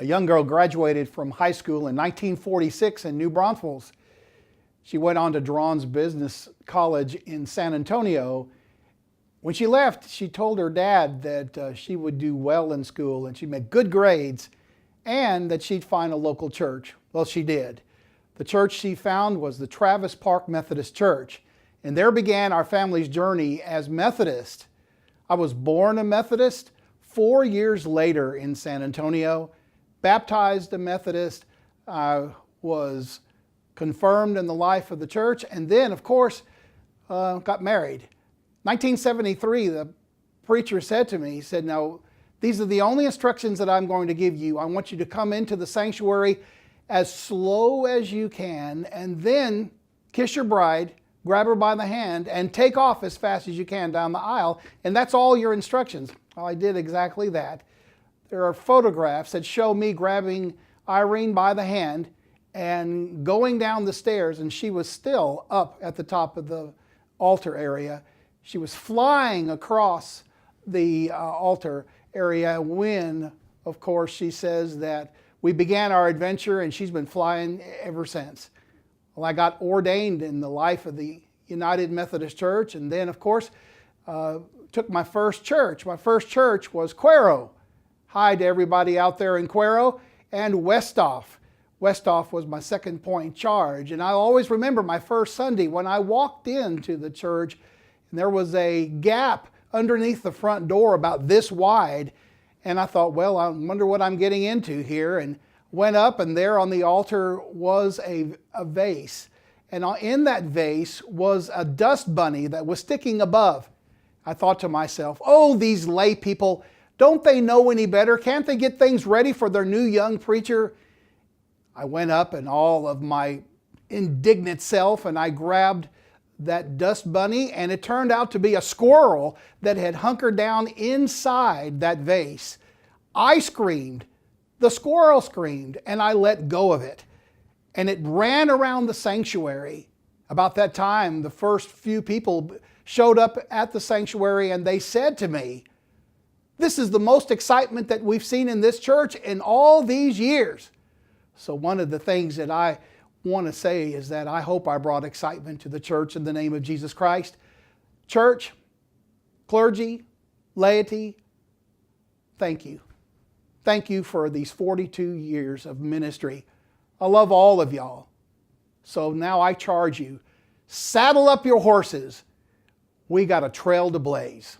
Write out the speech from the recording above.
A young girl graduated from high school in 1946 in New Braunfels. She went on to Draughns Business College in San Antonio. When she left, she told her dad that she would do well in school and she'd make good grades and that she'd find a local church. Well, she did. The church she found was the Travis Park Methodist Church, and there began our family's journey as Methodist. I was born a Methodist. 4 years later in San Antonio, baptized a Methodist. I was confirmed in the life of the church, and then, of course, got married. 1973, the preacher said to me, he said, "Now, these are the only instructions that I'm going to give you. I want you to come into the sanctuary as slow as you can, and then kiss your bride, grab her by the hand, and take off as fast as you can down the aisle, and that's all your instructions." Well, I did exactly that. There are photographs that show me grabbing Irene by the hand and going down the stairs, and she was still up at the top of the altar area. She was flying across the altar area when, of course, she says that we began our adventure and she's been flying ever since. Well, I got ordained in the life of the United Methodist Church, and then, of course, took my first church. My first church was Cuero. Hi to everybody out there in Cuero, and Westhoff. Westhoff was my second point charge, and I always remember my first Sunday when I walked into the church, and there was a gap underneath the front door about this wide, and I thought, well, I wonder what I'm getting into here, and went up, and there on the altar was a vase, and in that vase was a dust bunny that was sticking above. I thought to myself, oh, these lay people, don't they know any better? Can't they get things ready for their new young preacher? I went up in all of my indignant self and I grabbed that dust bunny, and it turned out to be a squirrel that had hunkered down inside that vase. I screamed, the squirrel screamed, and I let go of it. And it ran around the sanctuary. About that time, the first few people showed up at the sanctuary and they said to me, "This is the most excitement that we've seen in this church in all these years." So one of the things that I want to say is that I hope I brought excitement to the church in the name of Jesus Christ. Church, clergy, laity, thank you. Thank you for these 42 years of ministry. I love all of y'all. So now I charge you, saddle up your horses. We got a trail to blaze.